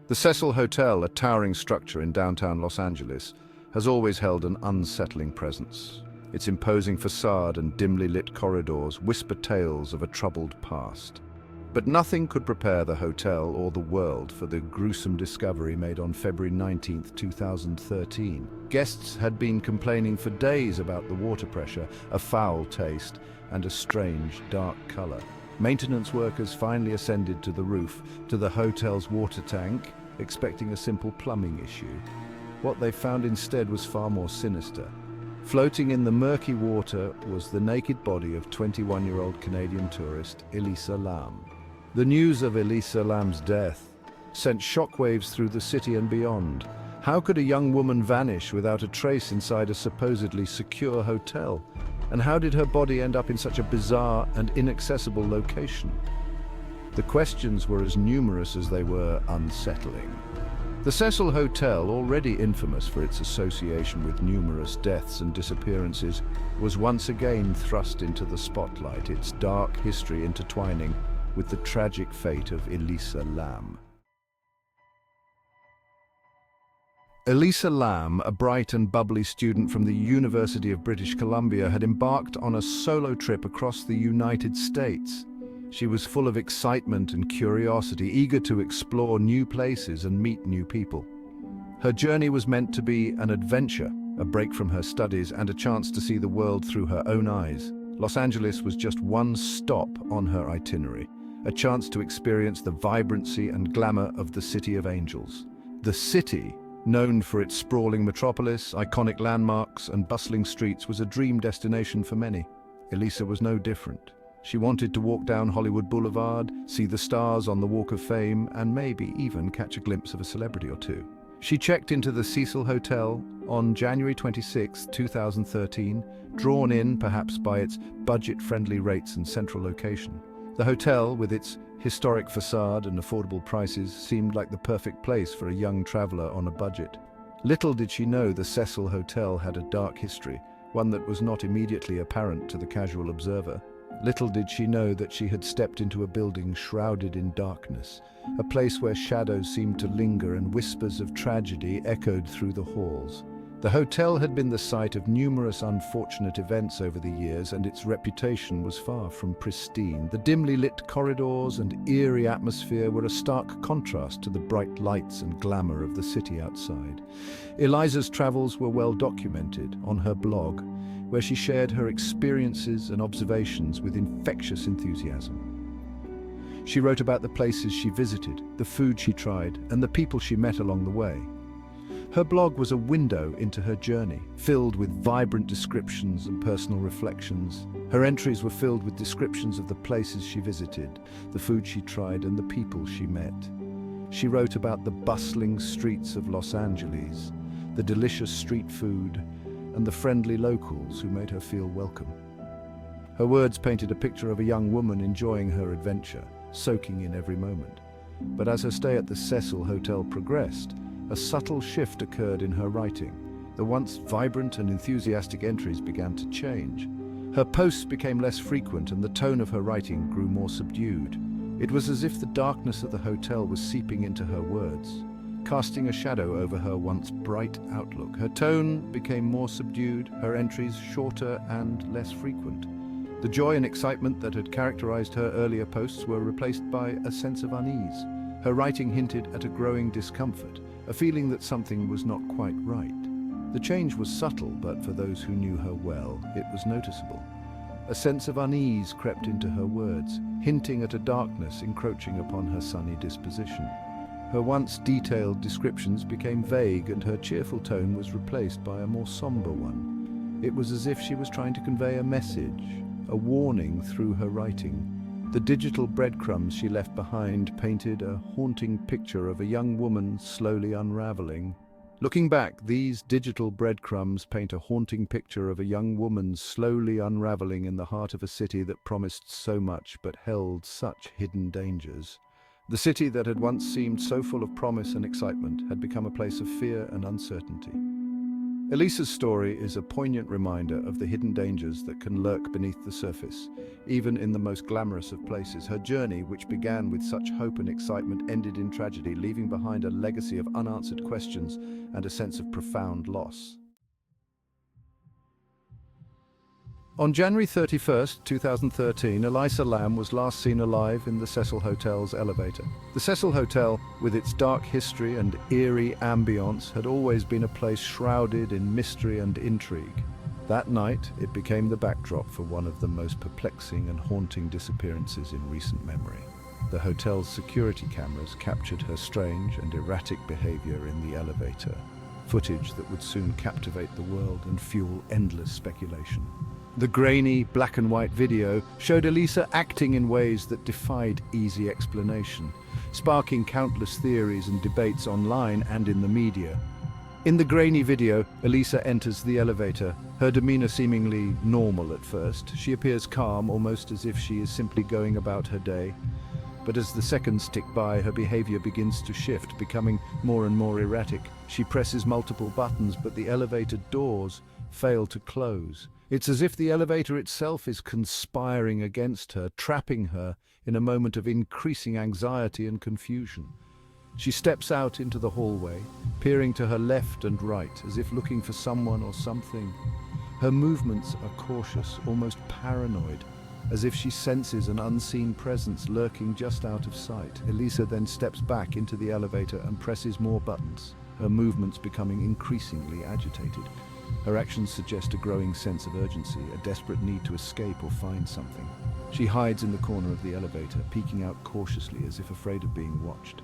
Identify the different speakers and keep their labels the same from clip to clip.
Speaker 1: The Cecil Hotel, a towering structure in downtown Los Angeles, has always held an unsettling presence. Its imposing facade and dimly lit corridors whisper tales of a troubled past. But nothing could prepare the hotel or the world for the gruesome discovery made on February 19, 2013. Guests had been complaining for days about the water pressure, a foul taste, and a strange, dark color. Maintenance workers finally ascended to the roof, to the hotel's water tank, expecting a simple plumbing issue. What they found instead was far more sinister. Floating in the murky water was the naked body of 21-year-old Canadian tourist Elisa Lam. The news of Elisa Lam's death sent shockwaves through the city and beyond. How could a young woman vanish without a trace inside a supposedly secure hotel? And how did her body end up in such a bizarre and inaccessible location? The questions were as numerous as they were unsettling. The Cecil Hotel, already infamous for its association with numerous deaths and disappearances, was once again thrust into the spotlight, its dark history intertwining with the tragic fate of Elisa Lam. Elisa Lam, a bright and bubbly student from the University of British Columbia, had embarked on a solo trip across the United States. She was full of excitement and curiosity, eager to explore new places and meet new people. Her journey was meant to be an adventure, a break from her studies, and a chance to see the world through her own eyes. Los Angeles was just one stop on her itinerary, a chance to experience the vibrancy and glamour of the City of Angels. The city, known for its sprawling metropolis, iconic landmarks, and bustling streets, was a dream destination for many. Elisa was no different. She wanted to walk down Hollywood Boulevard, see the stars on the Walk of Fame, and maybe even catch a glimpse of a celebrity or two. She checked into the Cecil Hotel on January 26, 2013, drawn in perhaps by its budget-friendly rates and central location. The hotel, with its historic facade and affordable prices, seemed like the perfect place for a young traveler on a budget. Little did she know the Cecil Hotel had a dark history, one that was not immediately apparent to the casual observer. Little did she know that she had stepped into a building shrouded in darkness, a place where shadows seemed to linger and whispers of tragedy echoed through the halls. The hotel had been the site of numerous unfortunate events over the years, and its reputation was far from pristine. The dimly lit corridors and eerie atmosphere were a stark contrast to the bright lights and glamour of the city outside. Elisa's travels were well documented on her blog, where she shared her experiences and observations with infectious enthusiasm. She wrote about the places she visited, the food she tried, and the people she met along the way. Her blog was a window into her journey, filled with vibrant descriptions and personal reflections. Her entries were filled with descriptions of the places she visited, the food she tried, and the people she met. She wrote about the bustling streets of Los Angeles, the delicious street food, and the friendly locals who made her feel welcome. Her words painted a picture of a young woman enjoying her adventure, soaking in every moment. But as her stay at the Cecil Hotel progressed, a subtle shift occurred in her writing. The once vibrant and enthusiastic entries began to change. Her posts became less frequent, and the tone of her writing grew more subdued. It was as if the darkness of the hotel was seeping into her words, casting a shadow over her once bright outlook. Her tone became more subdued, her entries shorter and less frequent. The joy and excitement that had characterized her earlier posts were replaced by a sense of unease. Her writing hinted at a growing discomfort, a feeling that something was not quite right. The change was subtle, but for those who knew her well, it was noticeable. A sense of unease crept into her words, hinting at a darkness encroaching upon her sunny disposition. Her once detailed descriptions became vague, and her cheerful tone was replaced by a more somber one. It was as if she was trying to convey a message, a warning through her writing. The digital breadcrumbs she left behind painted a haunting picture of a young woman slowly unraveling. Looking back, these digital breadcrumbs paint a haunting picture of a young woman slowly unraveling in the heart of a city that promised so much but held such hidden dangers. The city that had once seemed so full of promise and excitement had become a place of fear and uncertainty. Elisa's story is a poignant reminder of the hidden dangers that can lurk beneath the surface. Even in the most glamorous of places, her journey, which began with such hope and excitement, ended in tragedy, leaving behind a legacy of unanswered questions and a sense of profound loss. On January 31st, 2013, Elisa Lam was last seen alive in the Cecil Hotel's elevator. The Cecil Hotel, with its dark history and eerie ambience, had always been a place shrouded in mystery and intrigue. That night, it became the backdrop for one of the most perplexing and haunting disappearances in recent memory. The hotel's security cameras captured her strange and erratic behavior in the elevator, footage that would soon captivate the world and fuel endless speculation. The grainy, black and white video showed Elisa acting in ways that defied easy explanation, sparking countless theories and debates online and in the media. In the grainy video, Elisa enters the elevator, her demeanor seemingly normal at first. She appears calm, almost as if she is simply going about her day. But as the seconds tick by, her behavior begins to shift, becoming more and more erratic. She presses multiple buttons, but the elevator doors fail to close. It's as if the elevator itself is conspiring against her, trapping her in a moment of increasing anxiety and confusion. She steps out into the hallway, peering to her left and right, as if looking for someone or something. Her movements are cautious, almost paranoid, as if she senses an unseen presence lurking just out of sight. Elisa then steps back into the elevator and presses more buttons, her movements becoming increasingly agitated. Her actions suggest a growing sense of urgency, a desperate need to escape or find something. She hides in the corner of the elevator, peeking out cautiously as if afraid of being watched.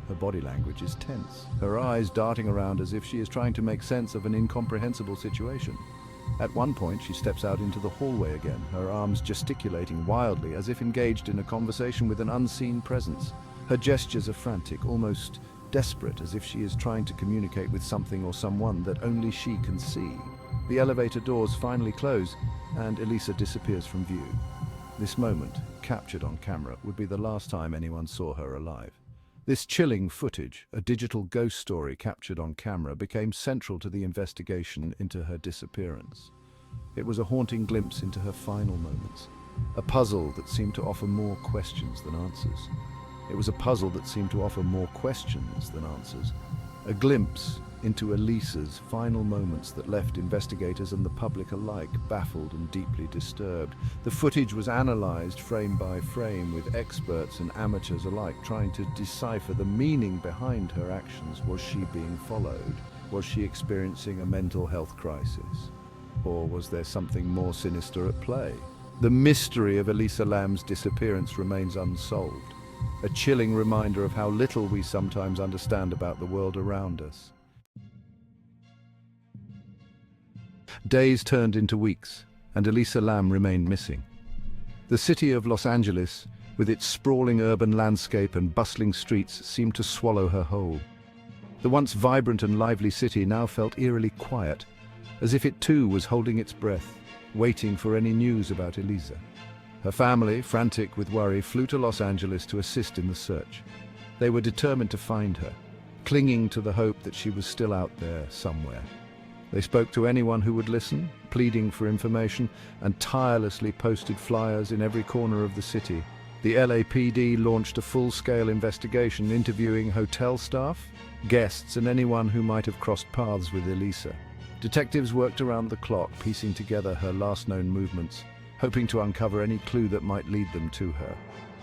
Speaker 1: Her body language is tense, her eyes darting around as if she is trying to make sense of an incomprehensible situation. At one point, she steps out into the hallway again, her arms gesticulating wildly as if engaged in a conversation with an unseen presence. Her gestures are frantic, almost desperate, as if she is trying to communicate with something or someone that only she can see. The elevator doors finally close, and Elisa disappears from view. This moment, captured on camera, would be the last time anyone saw her alive. This chilling footage, a digital ghost story captured on camera, became central to the investigation into her disappearance. It was a haunting glimpse into her final moments, a puzzle that seemed to offer more questions than answers. It was a puzzle that seemed to offer more questions than answers. A glimpse into Elisa's final moments that left investigators and the public alike baffled and deeply disturbed. The footage was analyzed frame by frame, with experts and amateurs alike trying to decipher the meaning behind her actions. Was she being followed? Was she experiencing a mental health crisis? Or was there something more sinister at play? The mystery of Elisa Lam's disappearance remains unsolved, a chilling reminder of how little we sometimes understand about the world around us. Days turned into weeks, and Elisa Lam remained missing. The city of Los Angeles, with its sprawling urban landscape and bustling streets, seemed to swallow her whole. The once vibrant and lively city now felt eerily quiet, as if it too was holding its breath, waiting for any news about Elisa. Her family, frantic with worry, flew to Los Angeles to assist in the search. They were determined to find her, clinging to the hope that she was still out there somewhere. They spoke to anyone who would listen, pleading for information, and tirelessly posted flyers in every corner of the city. The LAPD launched a full-scale investigation, interviewing hotel staff, guests, and anyone who might have crossed paths with Elisa. Detectives worked around the clock, piecing together her last known movements, hoping to uncover any clue that might lead them to her.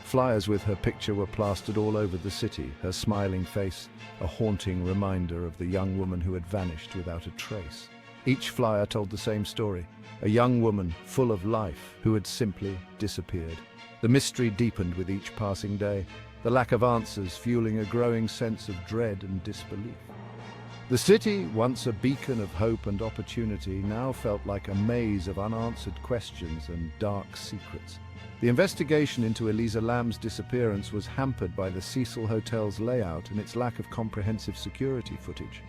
Speaker 1: Flyers with her picture were plastered all over the city, her smiling face a haunting reminder of the young woman who had vanished without a trace. Each flyer told the same story, a young woman full of life who had simply disappeared. The mystery deepened with each passing day, the lack of answers fueling a growing sense of dread and disbelief. The city, once a beacon of hope and opportunity, now felt like a maze of unanswered questions and dark secrets. The investigation into Elisa Lam's disappearance was hampered by the Cecil Hotel's layout and its lack of comprehensive security footage.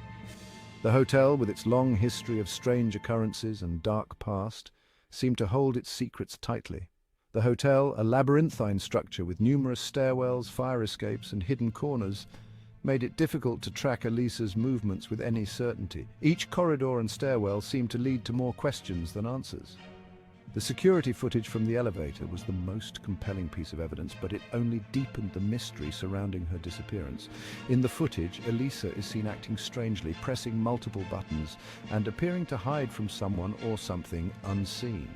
Speaker 1: The hotel, with its long history of strange occurrences and dark past, seemed to hold its secrets tightly. The hotel, a labyrinthine structure with numerous stairwells, fire escapes, and hidden corners, made it difficult to track Elisa's movements with any certainty. Each corridor and stairwell seemed to lead to more questions than answers. The security footage from the elevator was the most compelling piece of evidence, but it only deepened the mystery surrounding her disappearance. In the footage, Elisa is seen acting strangely, pressing multiple buttons and appearing to hide from someone or something unseen.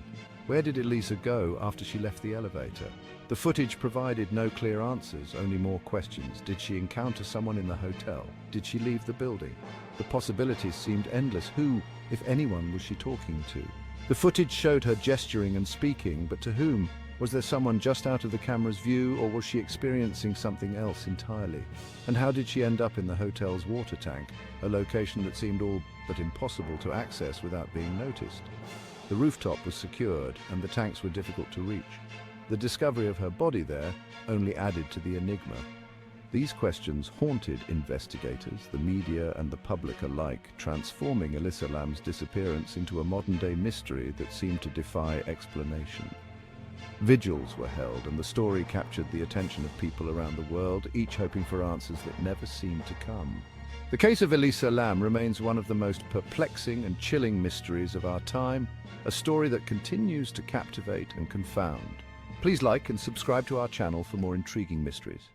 Speaker 1: Where did Elisa go after she left the elevator? The footage provided no clear answers, only more questions. Did she encounter someone in the hotel? Did she leave the building? The possibilities seemed endless. Who, if anyone, was she talking to? The footage showed her gesturing and speaking, but to whom? Was there someone just out of the camera's view, or was she experiencing something else entirely? And how did she end up in the hotel's water tank, a location that seemed all but impossible to access without being noticed? The rooftop was secured, and the tanks were difficult to reach. The discovery of her body there only added to the enigma. These questions haunted investigators, the media and the public alike, transforming Elisa Lam's disappearance into a modern-day mystery that seemed to defy explanation. Vigils were held, and the story captured the attention of people around the world, each hoping for answers that never seemed to come. The case of Elisa Lam remains one of the most perplexing and chilling mysteries of our time, a story that continues to captivate and confound. Please like and subscribe to our channel for more intriguing mysteries.